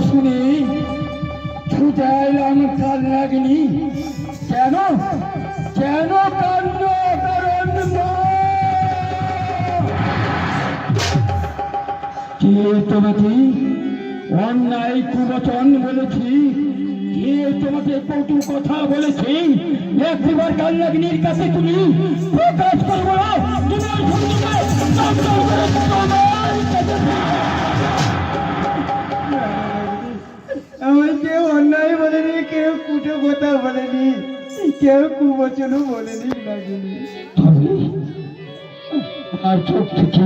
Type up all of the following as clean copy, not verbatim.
শুনি ছুটে এলাম কাল লাগেনি কেন কেন কান্দ কারণ কে তোমাকে অন্যায় কুবচন বলেছি, কে তোমাকে কটু কথা বলেছি, একবার কাল লাগনির কাছে তুমি প্রকাশ করবো আমার কেউ অন্যায় বলেনি, কেউ কুটো কথা বলেনি, কেউ কুবচনও বলেনি লাগেনি। আর চোখ থেকে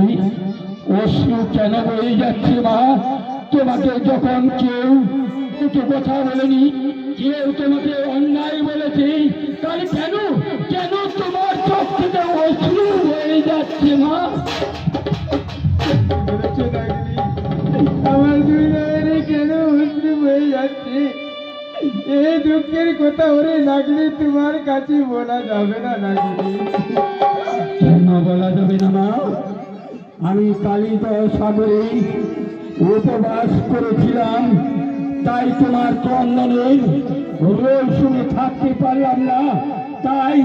অশ্রু কেন বয়ে যাচ্ছে মা? তোমাকে যখন কেউ দুটো কথা বলেনি, কেউ তোমাকে অন্যায় বলেছে, তাহলে কেন কেন তোমার চোখ থেকে অশ্রু বয়ে যাচ্ছে মা? আমার দুই নয়নে কেন অশ্রু বয়ে যাচ্ছে? এই দুঃখের কথা ওরে লাগলে তোমার কাছে বলা যাবে না লাগলে। কেন বলা যাবে না মা? আমি কালিদয় সাগরে উপবাস করেছিলাম, তাই তোমার চন্দনের রোল শুনে থাকতে পারলাম না, তাই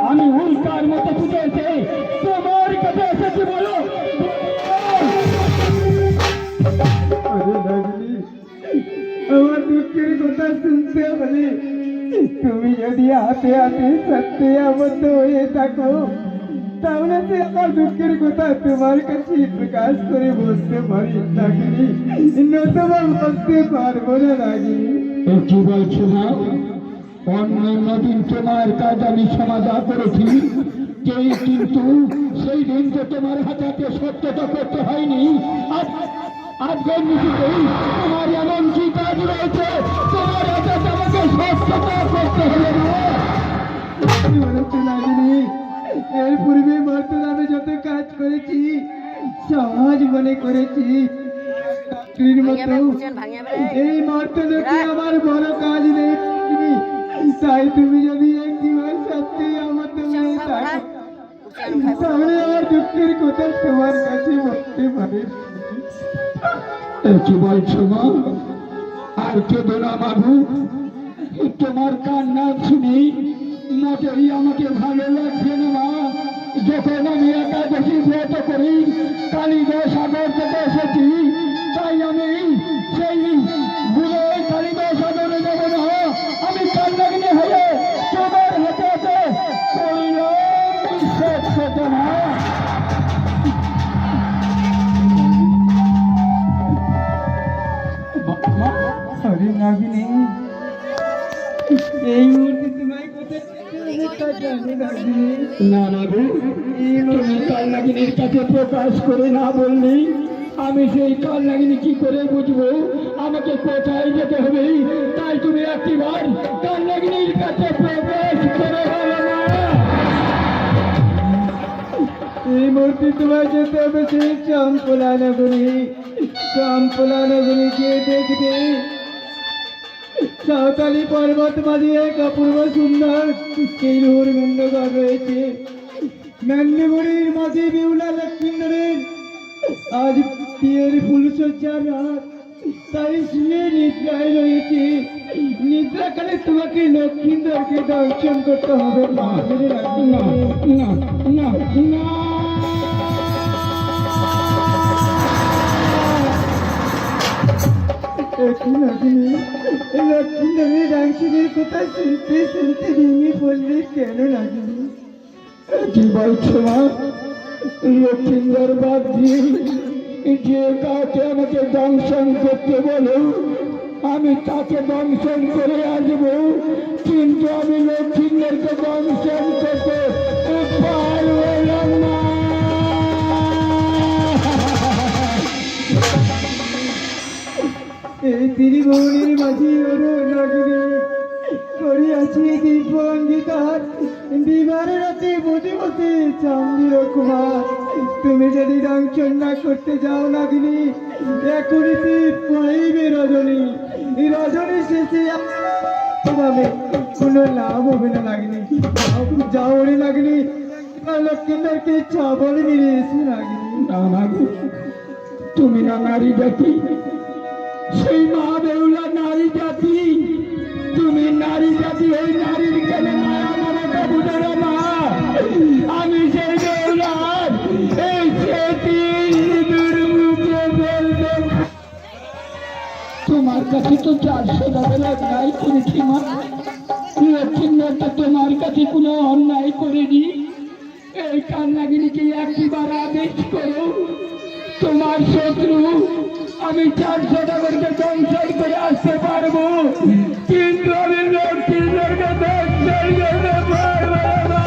আমি উল্কার মতো ছুটে এসে তোমার কাছে এসেছি। বলো আমার দুঃখের কথা শুনতে হলে তুমি যদি হাতে হাতে সত্যি আবদ্ধ হয়ে থাকো, তাহলে সে আমার দুঃখের কথা তোমার কাছে প্রকাশ করে বলতে পারি লাগেনি, নতুবা বলতে পারবো না লাগেনি। কি বলছো না? অন্য দিন তোমার কাজ আমি সমাধা করেছি, কিন্তু সেই দিন তো তোমার হাতে সত্যতা করতে হয়নি। আজকের নিজেকেই তোমার এমন কি কাজ রয়েছে তোমার হাতে আমাকে সত্যতা করতে হবে না? লাগেনি এর পূর্বে বর্তমানে যত কাজ করেছি সমাজ মনে করেছি, এই মর্তলোকে আমার বড় কাজ নেই। তাই তুমি যদি একবার সত্যি আমার তাহলে আমার দুঃখের কথা তোমার কাছে বলতে পারে। কি বলছো মা? আর কেঁদো না বাবু, তোমার কান্না শুনি মোটেই আমাকে ভালো লাগছে না মা। যখন আমি একাদশী ব্রত করি, কালিদয় সাগর থেকে এসেছি, তাই আমি সেই গুলো কালিদয় সাগরে যাবো না, আমি কান্নাগ্নি হয়ে তোমার হাতে হাতে বিশ্বাস করতে না। সরি নাগিনী, এই মুহূর্তে তোমায় কোথায় না না গো, তুমি কাল নাগিনীর কাছে প্রকাশ করে না বললি আমি সেই কাল নাগিনী কি করে বুঝবো আমাকে কোথায় যেতে হবে? তাই তুমি একটিবার কাল নাগিনীর কাছে প্রকাশ করে হলো না। এই মুহূর্তে তোমায় যেতে হবে সেই চম্পলা নগরী। চম্পলা নগরী গিয়ে দেখবে সাঁওতালি পর্বত মাঝে এক অপূর্ব সুন্দর কেরুর মেন্ডঘর রয়েছে। মেন্ডঘরের মাঝে বেউলা লক্ষ্মীন্দরের আজ বিয়ের ফুলসজ্জার রাত, তাই শুয়ে নিদ্রায় রয়েছে। নিদ্রাকালে তোমাকে লক্ষ্মীন্দরকে দর্শন করতে হবে। না না না না, লক্ষ্মীন্দরের ডাংশিনের কথা শুনতে শুনতে ভেঙে পড়লে কেন লাগেনি? কি বলছো মা? লক্ষ্মীন্দর বাদ দিয়ে যে কাউকে আমাকে দংশন করতে বলো আমি তাকে দংশন করে আসবো, কিন্তু আমি লক্ষ্মীন্দরকে দংশন করতে পারবো না। এই ত্রিভুবনের মাঝে করিয়াছি দিব্য অঙ্গীকার, বিবাহের রাতে বসে বসে চন্দ্র কুমার। তুমি যদি দংশন না করতে যাও নাগিনী, এখনই পাইবে রজনী। রজনী শেষে তোমাকে কোনো লাভ হবে না লাগনি। যাও রে লাগনি, লক্ষ্মীন্দরকে চাবল মেরে এসে লাগনি। তুমি না নারী জাতি, সেই মা বেউলা নারী জাতি, তুমি নারী জাতি, ওই নারীর কেন মায়া মমতা বুঝো না মা? আমি সেই বেউলার এই স্মৃতি দুর্মুখে বলবো। তোমার কাছে তো 400 টাকা অন্যায় করেছি মা, লক্ষ্মীনাথ তোমার কাছে কোনো অন্যায় করেনি। এই কান্নাগিরিকে একবার আদেশ করো, তোমার শত্রু আমি 400 টাকাকে সংসার করে আসতে পারবো, কিন্তু আমি লক্ষ্মীনাথকে দর্শন করতে পারবো না।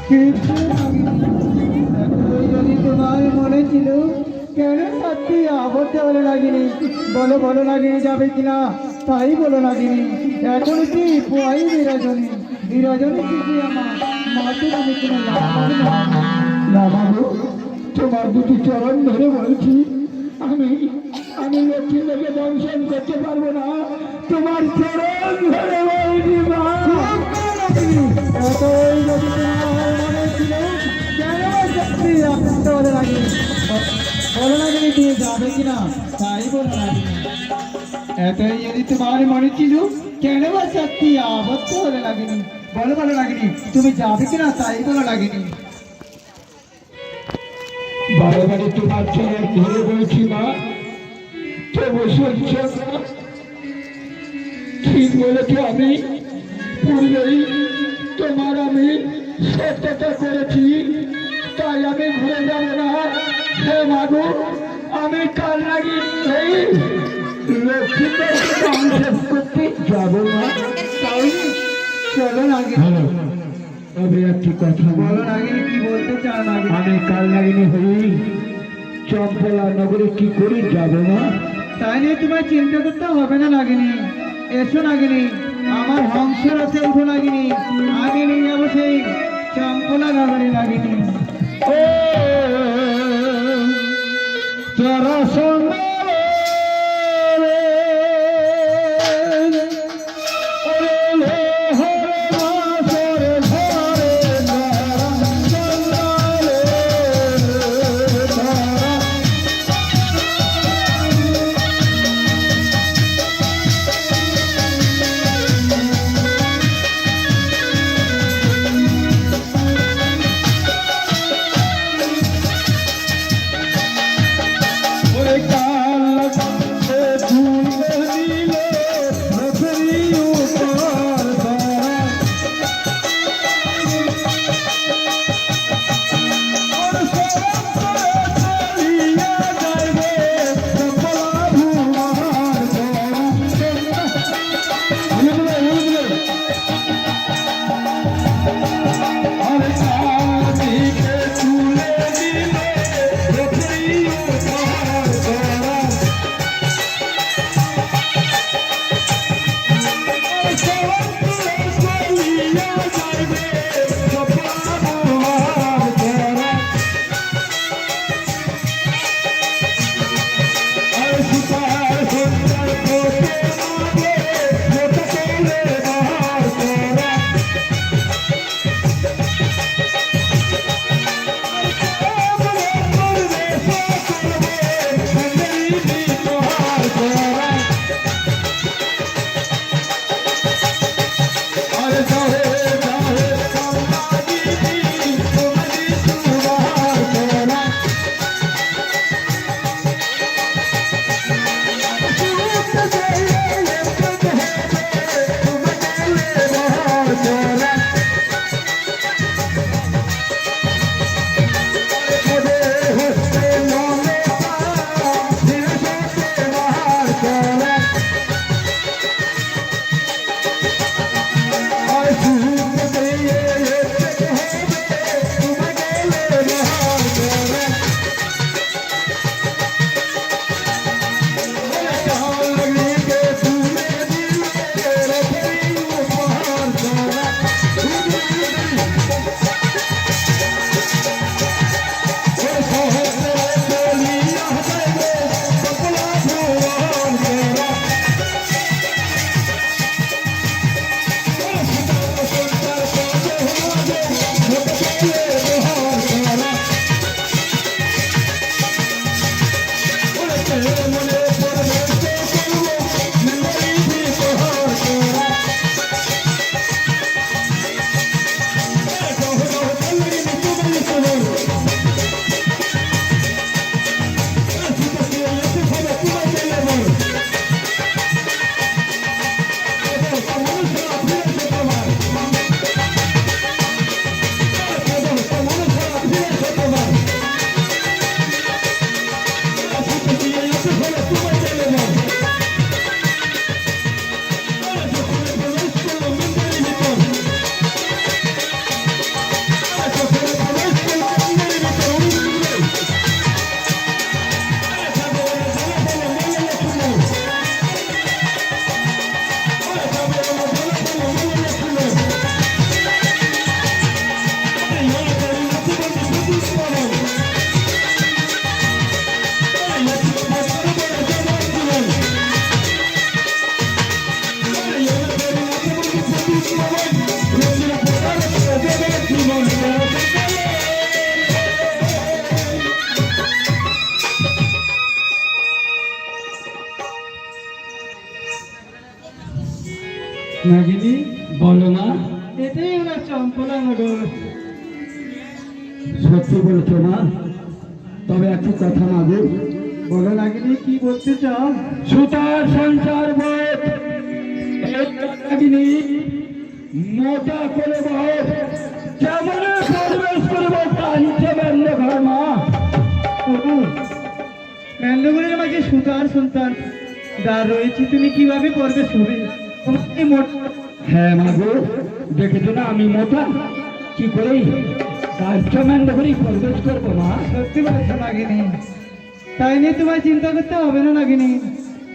কিন্তু যদি তোমার মনে ছিল কেন সত্যি আবদ্ধ বলে লাগেনি? বলো বলো লাগেনি যাবে কিনা, তাই বলো লাগেনি। এখন কি পোয়াই বিরাজনী, বিরাজনী কি আমার মাকে আমি কিনা না বাবু, তোমার দুটি চরণ ধরে বলছি, আমি আমি লক্ষ্মীনাথকে দর্শন করতে পারবো না, তোমার চরণ ধরে বলছি মা। এতই যদি তোমার মনে ছিল কেন সত্যি আবদ্ধ বলে লাগেনি? বলো লাগেনি তুমি যাবে কিনা, তাই বলো লাগেনি। এতই যদি তোমার মনে ছিল কেন বা সত্যি আবদ্ধ বলে লাগেনি? বলো বলো লাগেনি তুমি যাবে কিনা, তাই বলো লাগেনি। বারে বারে তোমার চরণ ধরে বলছি মা, তবু সহ্য না। ঠিক বলেছ, আমি পূর্বেই তোমার আমি সত্যতা করেছি, তাই আমি ঘুরে যাব না। হে মাগো, আমি কাল লাগি এই লক্ষ্মীদেরকে ধ্বংস করতে যাব না। তাই চলো লাগে হ্যালো, তবে একটি কথা বলো লাগেনি কি বলতে চাও নাগিনী? আমি কাল লাগিনি হই চম্পলা নগরে কি করে যাব না? তাই নিয়ে তোমার চিন্তা করতে হবে না লাগেনি। এসো লাগেনি, আমার হংস রথে উঠো লাগেনি, আগে নিয়ে যাবো সেই চম্পলা নগরে লাগেনি। ও তারা সঙ্গে কাল মনে পড়বে তো করব মেমরি বিপহর তোরা নাগিনী, বলো মা এটাই ওনার চম্পলা নগর। সত্যি বলছো মা তবে একটু কথা মাগো বলো নাগিনী, কি বলতে চাও? সুতার সঞ্চার বোধ নাগিনী মোটা করে বল কেমন পরিবেশ করবো কাঞ্চে বেন্দ ঘর মা ম্যান্ডগরের মাঝে সুতার সন্তান দাঁড় রয়েছে, তুমি কিভাবে করবে ছবি? তোমাকে হ্যাঁ মাগো দেখেছো না আমি মোটা কি করে কাঞ্চে বেন্দ ঘরেই প্রবেশ করবো মা সত্যি বলছো নাগিনী, তাই নিয়ে তোমায় চিন্তা করতে হবে না নাগিনী।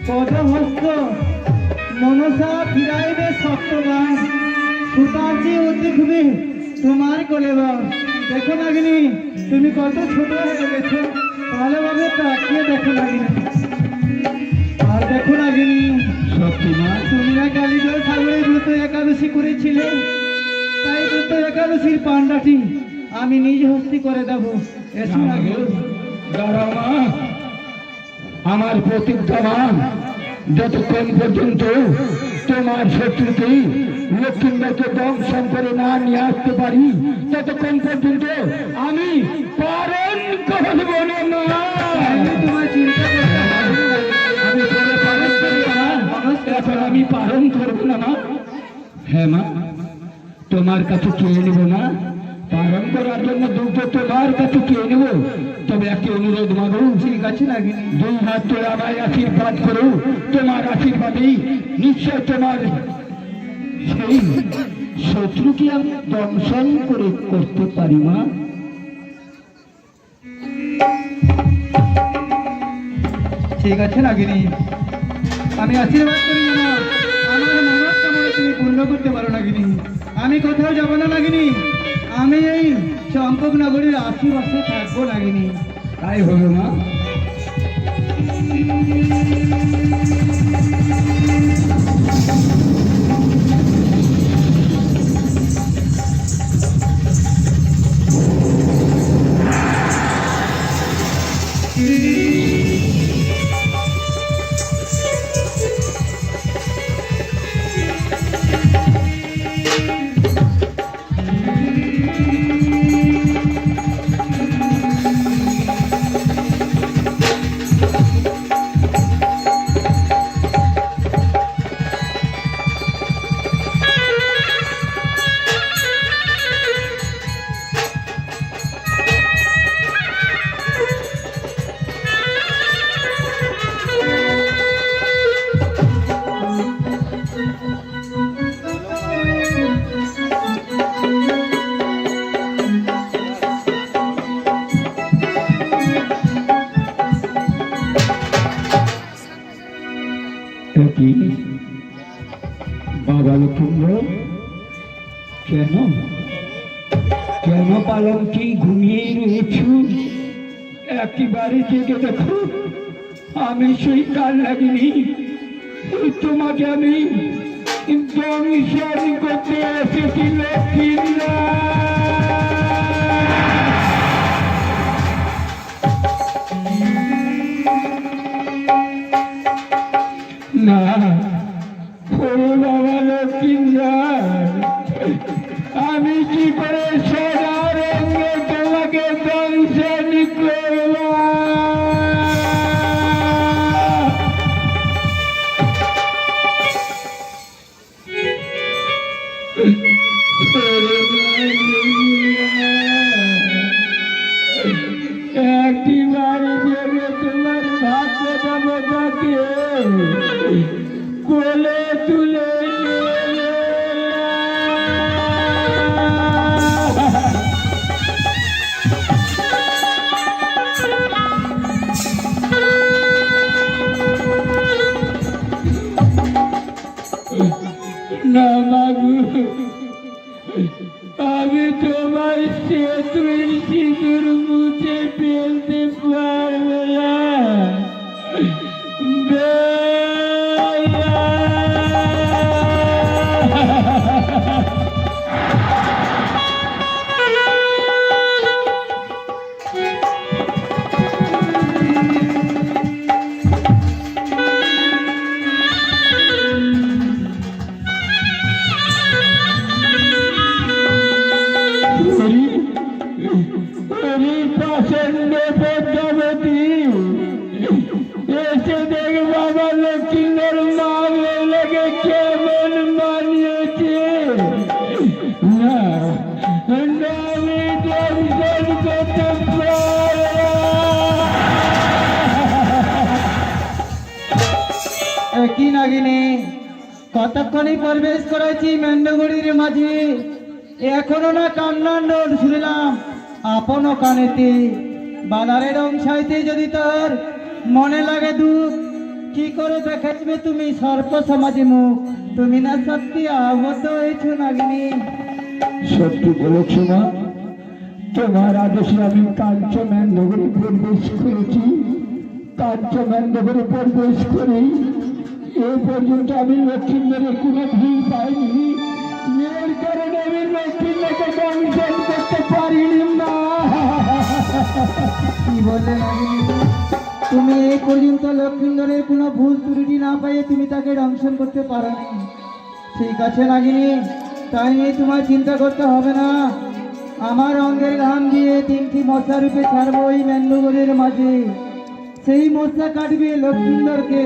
পদ হস্ত মনসা ফিরাইবে সত্যবান, সুতার যে অতি খুবই তোমার কোলে বাস। দেখো নাগিনী, তুমি কত ছোট হয়ে গেছো, ভালোভাবে তাকিয়ে দেখো নাগিনী। আর দেখো নাগিনী, সত্যি মা তুমি না কালীঘর সাগরে ব্রত একাদশী করেছিলে, তাই ব্রত একাদশীর পান্ডাটি আমি নিজ হস্তি করে দেবো। এসো নাগিনী। দাঁড়াও মা আমার প্রতিজ্ঞা মা যতক্ষণ পর্যন্ত তোমার শত্রুকে লক্ষ্মীবাইকে দংশন করে না নিয়ে আসতে পারি ততক্ষণ পর্যন্ত আমি পালন করব না মা। তোমার চিন্তা করতে হবে না। আমি পরে পালন করবো না এখন আমি পালন করবো না মা। হ্যাঁ মা তোমার কাছে চেয়ে নেবো না, পালন করার জন্য দুটো তোমার কাছে চেয়ে নেবো, তবে একটি অনুরোধ মাগো। ঠিক আছে নাগিনী। দুই হাত তোলা আমায় আশীর্বাদ করো, তোমার আশীর্বাদেই নিশ্চয় তোমার সেই শত্রুকে আমি দংশন করে করতে পারি মা। ঠিক আছে নাগিনী, আমি আশীর্বাদ করি না, আমার মনস্কামনা তুমি পূর্ণ করতে পারো নাগিনী। আমি কোথাও যাবো না নাগিনী, আমি এই চম্পক নগরীর আশেপাশে থাকবো নাগিনী। তাই হবে মা। কি বাবা লক্ষ্মীন্দ্র কেন কেন পালঙ্কি ঘুমিয়ে রয়েছ? একেবারে জেগে দেখো আমি সেই কাল লাগিনি, তোমাকে আমি দংশন করতে এসেছি লক্ষ্মীন্দ্র। না, ওরে বাবা লক্ষ্মীন্দর, আমি কি করে সোনা রঙে তোমাকে দংশন করব? একটি বাড়ি দেবে তোমার ভাগ্য দেবতাকে কোলে তুলে নিয়ে না মাগু, আমি তোমার সেতুর সিঁদুর মুছে ফেলতে পারবো না। প্রচন্ড পদ্মাবতী, এসে দেখ বাবা লক্ষ্মীন্দর মা লেগে কেমন মানিয়েছে। না, আমি দর্শন করতে পারবো। একই নাগিনী, কতক্ষণই প্রবেশ করেছি মেন্ডগুড়ির মাঝে, এখনো না কান্নার নোট শুনলাম আপন কানেতে। বাজারের অংশাইতে যদি তোর মনে লাগে দুঃখ, কি করে দেখাইবে তুমি সর্প সমাজে মুখ? তুমি না সত্যি আবদ্ধ হয়েছো নাগিনী? সত্যি বলেছ মা, তোমার আদেশে আমি কাঞ্চন নগরে প্রবেশ করেছি। কাঞ্চন নগরে প্রবেশ করে এ পর্যন্ত আমি লক্ষ্মীন্দরের কোনো ভুল পাইনি। এর কারণে আমি লক্ষ্মীন্দরকে দংশন করতে পারিনি না। কি বললে নাগিনী? তুমি এই পর্যন্ত লক্ষ্মীন্দরের কোনো ভুল ত্রুটি না পাইয়ে তুমি তাকে দংশন করতে পারোনি। ঠিক আছে নাগিনী, তাই নিয়ে তোমার চিন্তা করতে হবে না। আমার অঙ্গের ঘাম দিয়ে 3টি মশা রূপে ছাড়বো ওই মেন্ডুগড়ের মাঝে। সেই মশা কাটবে লক্ষ্মীন্দরকে,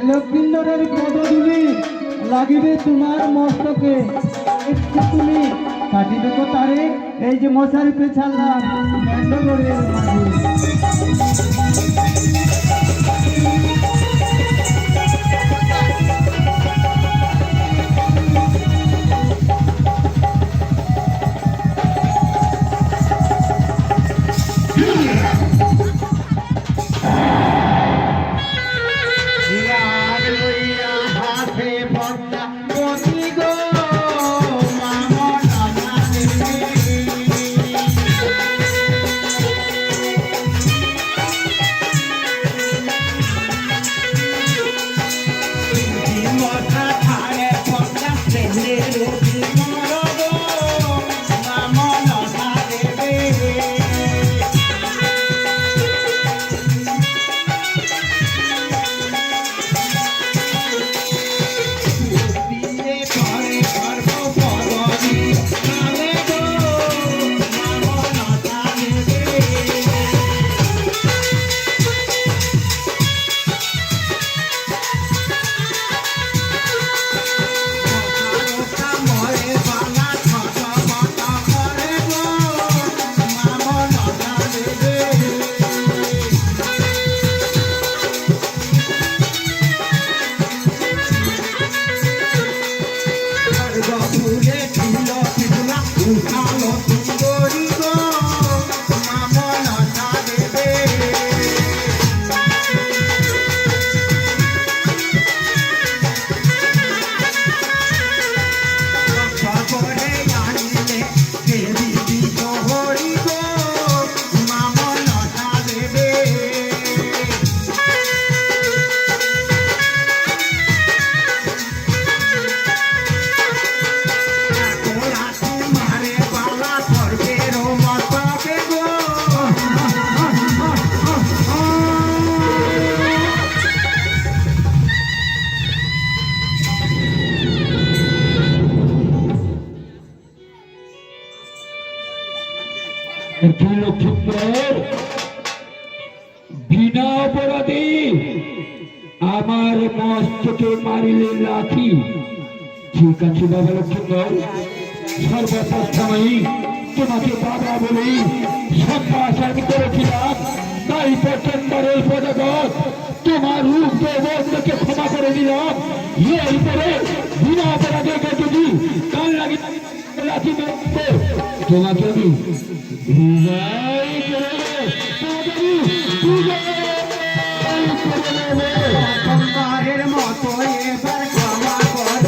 লক্ষ্মীন্দরের পদধূলি লাগিবে তোমার মস্তকে। একটু তুমি কাটিবে কোথারে? এই যে মশা রূপে ছাড়লাম মেন্ডুগড়ের মাঝে। কি লক্ষ্মীন্দর বিনা অপরাধে আমার মস্তকে মারিলে লাঠি। ঠিক আছে বাবা লক্ষ্মীন্দর, সর্বপ্রথমেই তোমাকে বাবা বলে সম্ভাষণ করেছিলাম, তাই প্রথমবারের পদগত তোমার রূপ দেবকে ক্ষমা করে দিলাম। এরপরে বিনা অপরাধে যদি কান লাগে লাঠি মারতে তোমাকে আমি বিদায় করে তোমাকে আমি বিদায় করে দেব। প্রথমবারের মতো এবার ক্ষমা কর